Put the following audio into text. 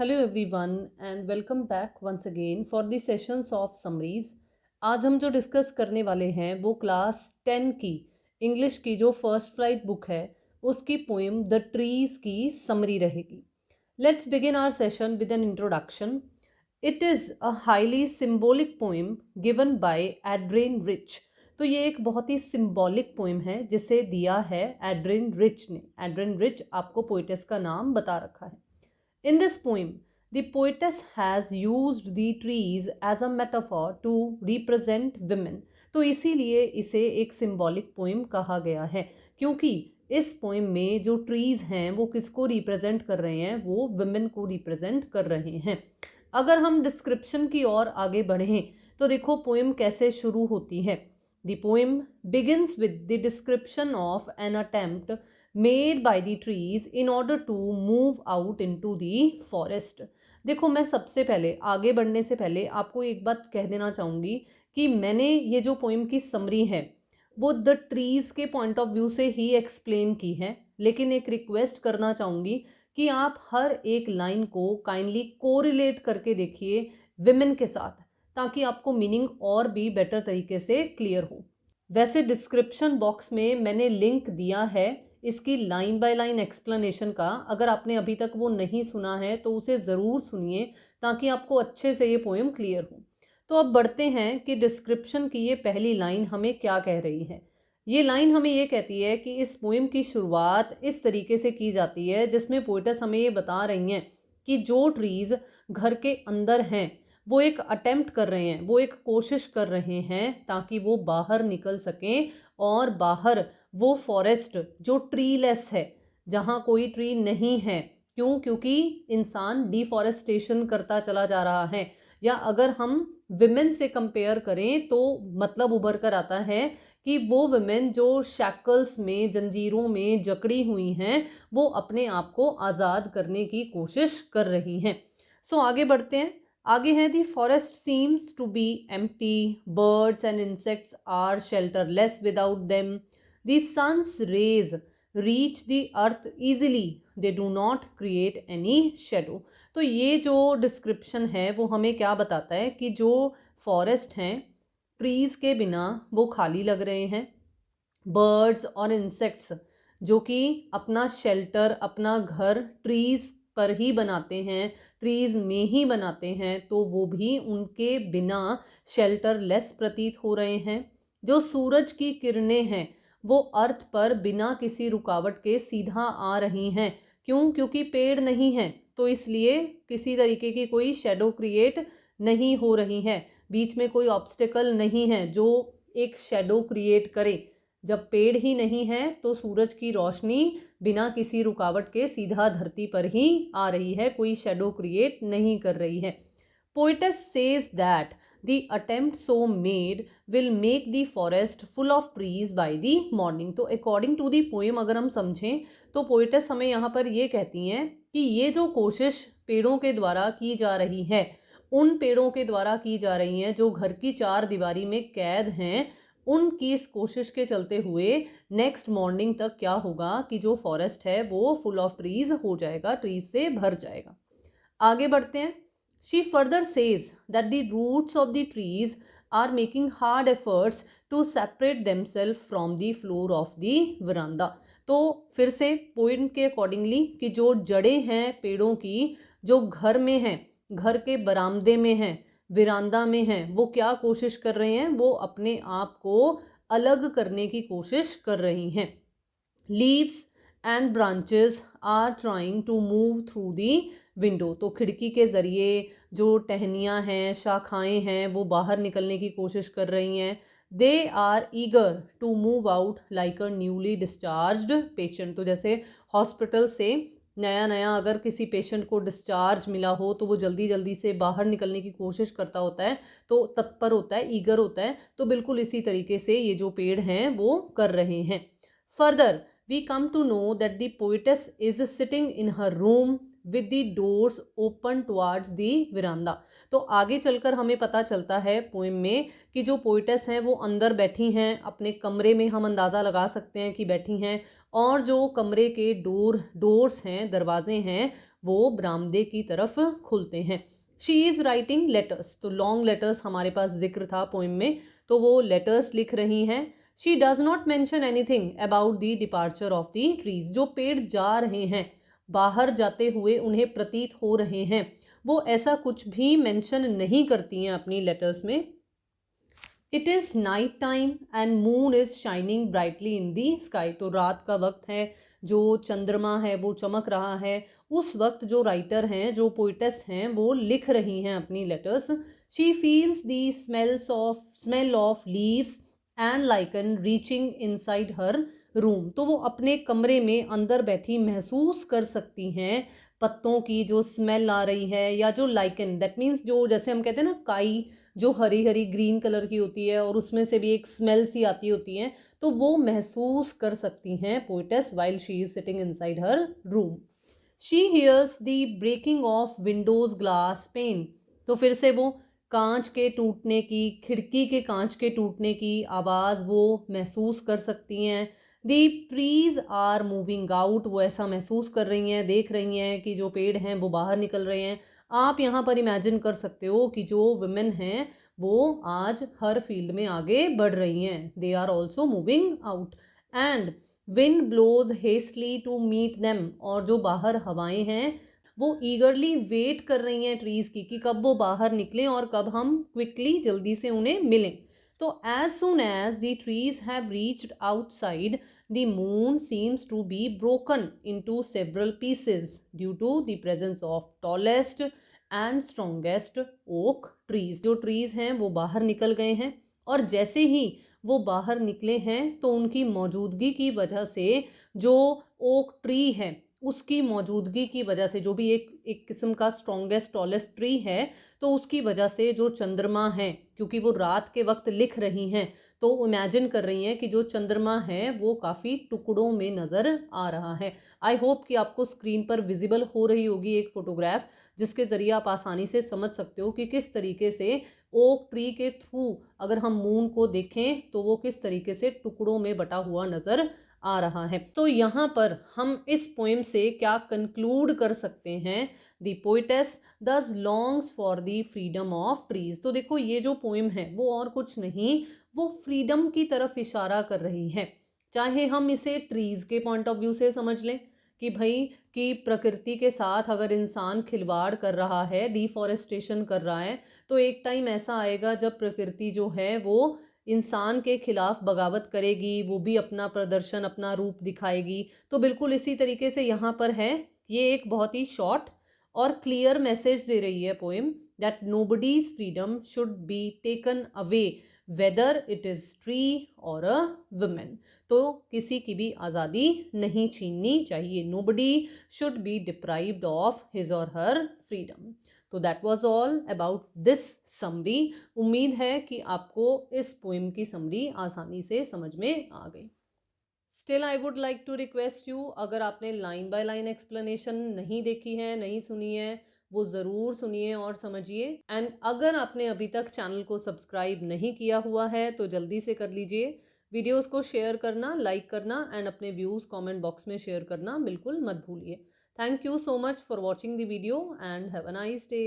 Hello everyone and welcome back once again for the sessions of summaries. आज हम जो discuss करने वाले हैं वो क्लास 10 की इंग्लिश की जो फर्स्ट फ्लाइट बुक है उसकी पोएम द ट्रीज की समरी रहेगी। Let's begin our session with an introduction. It is a highly symbolic poem given by Adrienne Rich. तो ये एक बहुत ही सिंबॉलिक पोएम है जिसे दिया है एड्रिन रिच ने। एड्रिन रिच आपको पोइटेस का नाम बता रखा है। In this poem, the poetess has used the trees as a metaphor to represent women. तो इसीलिए इसे एक सिंबॉलिक पोएम कहा गया है क्योंकि इस पोएम में जो ट्रीज हैं वो किसको रिप्रेजेंट कर रहे हैं, वो वुमेन को रिप्रेजेंट कर रहे हैं। अगर हम डिस्क्रिप्शन की ओर आगे बढ़ें तो देखो पोएम कैसे शुरू होती है। The poem begins with the description of an attempt made by the trees in order to move out into the forest। देखो मैं सबसे पहले आगे बढ़ने से पहले आपको एक बात कह देना चाहूँगी कि मैंने ये जो पोइम की समरी है वो द ट्रीज़ के पॉइंट ऑफ व्यू से ही एक्सप्लेन की है, लेकिन एक रिक्वेस्ट करना चाहूँगी कि आप हर एक लाइन को काइंडली कोरिलेट करके देखिए विमेन के साथ, ताकि आपको मीनिंग और भी बेटर तरीके से क्लियर हो। वैसे डिस्क्रिप्शन बॉक्स में मैंने लिंक दिया है इसकी लाइन बाय लाइन एक्सप्लेनेशन का। अगर आपने अभी तक वो नहीं सुना है तो उसे ज़रूर सुनिए ताकि आपको अच्छे से ये पोएम क्लियर हो। तो अब बढ़ते हैं कि डिस्क्रिप्शन की ये पहली लाइन हमें क्या कह रही है। ये लाइन हमें ये कहती है कि इस पोएम की शुरुआत इस तरीके से की जाती है जिसमें पोएटस हमें ये बता रही हैं कि जो ट्रीज़ घर के अंदर हैं वो एक अटेम्प्ट कर रहे हैं, वो एक कोशिश कर रहे हैं ताकि वो बाहर निकल सकें और बाहर वो फॉरेस्ट जो ट्रीलेस है, जहाँ कोई ट्री नहीं है। क्यों? क्योंकि इंसान डिफॉरेस्टेशन करता चला जा रहा है। या अगर हम विमेन से कंपेयर करें तो मतलब उभर कर आता है कि वो विमेन जो शैकल्स में, जंजीरों में जकड़ी हुई हैं, वो अपने आप को आज़ाद करने की कोशिश कर रही हैं। सो आगे बढ़ते हैं। आगे है the forest seems to be empty, birds and insects are shelterless without them, the sun's rays reach the earth easily, they do not create any shadow. तो ये जो डिस्क्रिप्शन है वो हमें क्या बताता है कि जो फॉरेस्ट हैं ट्रीज़ के बिना वो खाली लग रहे हैं। बर्ड्स और इंसेक्ट्स जो कि अपना शेल्टर, अपना घर ट्रीज़ पर ही बनाते हैं, ट्रीज़ में ही बनाते हैं, तो वो भी उनके बिना शेल्टरलेस प्रतीत हो रहे हैं। जो सूरज की किरणें हैं वो अर्थ पर बिना किसी रुकावट के सीधा आ रही हैं। क्यों? क्योंकि पेड़ नहीं हैं, तो इसलिए किसी तरीके की कोई शेडो क्रिएट नहीं हो रही है, बीच में कोई ऑब्स्टिकल नहीं है जो एक शेडो क्रिएट करे। जब पेड़ ही नहीं है तो सूरज की रोशनी बिना किसी रुकावट के सीधा धरती पर ही आ रही है, कोई शेडो क्रिएट नहीं कर रही है। Poet's says that the attempt so made will make the forest full of trees by the morning. तो अकॉर्डिंग टू द पोएम अगर हम समझें तो पोइटस हमें यहाँ पर ये कहती हैं कि ये जो कोशिश पेड़ों के द्वारा की जा रही है, उन पेड़ों के द्वारा की जा रही हैं जो घर की चार दीवारी में कैद हैं, उनकी इस कोशिश के चलते हुए नेक्स्ट मॉर्निंग तक क्या होगा कि जो फॉरेस्ट है वो फुल ऑफ ट्रीज हो जाएगा, ट्रीज से भर जाएगा। आगे बढ़ते हैं। She further says that the roots of the trees are making hard efforts to separate themselves from the floor of the veranda. तो फिर से पॉइंट के अकॉर्डिंगली कि जो जड़ें हैं पेड़ों की, जो घर में हैं, घर के बरामदे में हैं, विरांदा में हैं, वो क्या कोशिश कर रहे हैं? वो अपने आप को अलग करने की कोशिश कर रही हैं। Leaves and branches are trying to move through the window. तो खिड़की के ज़रिए जो टहनियाँ हैं, शाखाएं हैं, वो बाहर निकलने की कोशिश कर रही हैं। They are eager to move out like a newly discharged patient. तो जैसे हॉस्पिटल से नया नया अगर किसी पेशेंट को डिस्चार्ज मिला हो तो वो जल्दी जल्दी से बाहर निकलने की कोशिश करता होता है, तो तत्पर होता है, ईगर होता है। तो बिल्कुल इसी तरीके से ये जो पेड़ हैं वो कर रहे हैं। Further we come to know that the poetess is sitting in her room with the doors open towards the veranda। तो आगे चलकर हमें पता चलता है पोएम में कि जो पोइटस हैं वो अंदर बैठी हैं अपने कमरे में, हम अंदाज़ा लगा सकते हैं कि बैठी हैं, और जो कमरे के डोर्स हैं, दरवाजे हैं, वो बरामदे की तरफ खुलते हैं। शी इज़ राइटिंग लेटर्स, तो लॉन्ग लेटर्स हमारे पास जिक्र था पोइम में, तो वो लेटर्स लिख रही हैं। She does not mention anything about the departure of the trees, जो पेड़ जा रहे हैं, बाहर जाते हुए उन्हें प्रतीत हो रहे हैं, वो ऐसा कुछ भी मेंशन नहीं करती हैं अपनी लेटर्स में। It is night time and moon is shining brightly in the sky, तो रात का वक्त है, जो चंद्रमा है वो चमक रहा है। उस वक्त जो राइटर हैं, जो पोइटेस हैं, वो लिख रही हैं अपनी letters. She feels the smell of leaves and lichen reaching inside her room, तो वो अपने कमरे में अंदर बैठी महसूस कर सकती हैं पत्तों की जो स्मेल आ रही है, या जो लाइकन, दैट मीन्स जो जैसे हम कहते हैं ना काई, जो हरी हरी ग्रीन कलर की होती है और उसमें से भी एक स्मेल सी आती होती है, तो वो महसूस कर सकती हैं poetess while she is sitting inside her room. She hears the breaking of windows glass pane, तो फिर से वो कांच के टूटने की, खिड़की के कांच के टूटने की आवाज़ वो महसूस कर सकती हैं। दी ट्रीज आर मूविंग आउट, वो ऐसा महसूस कर रही हैं, देख रही हैं कि जो पेड़ हैं वो बाहर निकल रहे हैं। आप यहाँ पर इमेजिन कर सकते हो कि जो वुमेन हैं वो आज हर फील्ड में आगे बढ़ रही हैं, they are also moving out. And wind blows hastily to meet them, और जो बाहर हवाएं हैं वो ईगरली वेट कर रही हैं ट्रीज की कि कब वो बाहर निकलें और कब हम क्विकली जल्दी से उन्हें मिलें। तो as soon as the trees have reached outside, the moon seems to be broken into several pieces due to the presence of tallest and strongest oak trees, जो trees हैं वो बाहर निकल गए हैं, और जैसे ही वो बाहर निकले हैं तो उनकी मौजूदगी की वजह से जो ओक ट्री है उसकी मौजूदगी की वजह से, जो भी एक किस्म का स्ट्रॉन्गेस्ट टॉलेस्ट ट्री है, तो उसकी वजह से जो चंद्रमा है, क्योंकि वो रात के वक्त लिख रही हैं, तो इमेजिन कर रही हैं कि जो चंद्रमा है वो काफ़ी टुकड़ों में नज़र आ रहा है। आई होप कि आपको स्क्रीन पर विजिबल हो रही होगी एक फ़ोटोग्राफ, जिसके ज़रिए आप आसानी से समझ सकते हो कि किस तरीके से ओक ट्री के थ्रू अगर हम मून को देखें तो वो किस तरीके से टुकड़ों में बटा हुआ नज़र आ रहा है। तो यहाँ पर हम इस पोएम से क्या कंक्लूड कर सकते हैं? द पोइटेस दस longs for the freedom of trees, तो देखो ये जो पोएम है वो और कुछ नहीं, वो फ्रीडम की तरफ इशारा कर रही है। चाहे हम इसे ट्रीज़ के पॉइंट ऑफ व्यू से समझ लें कि भाई कि प्रकृति के साथ अगर इंसान खिलवाड़ कर रहा है, डिफॉरेस्टेशन कर रहा है, तो एक टाइम ऐसा आएगा जब प्रकृति जो है वो इंसान के खिलाफ बगावत करेगी, वो भी अपना प्रदर्शन, अपना रूप दिखाएगी। तो बिल्कुल इसी तरीके से यहाँ पर है, ये एक बहुत ही शॉर्ट और क्लियर मैसेज दे रही है poem, that nobody's freedom should be taken away whether it is tree और अ वुमेन, तो किसी की भी आज़ादी नहीं छीननी चाहिए। Nobody should be deprived of his और हर फ्रीडम। तो that was all about this summary. उम्मीद है कि आपको इस पोएम की समरी आसानी से समझ में आ गई। Still I would like to request you, अगर आपने लाइन बाय लाइन एक्सप्लेनेशन नहीं देखी है, नहीं सुनी है, वो ज़रूर सुनिए और समझिए। एंड अगर आपने अभी तक चैनल को सब्सक्राइब नहीं किया हुआ है तो जल्दी से कर लीजिए। वीडियोस को शेयर करना, लाइक करना एंड अपने व्यूज़ कमेंट बॉक्स में शेयर करना बिल्कुल मत भूलिए। Thank you so much for watching the video and have a nice day.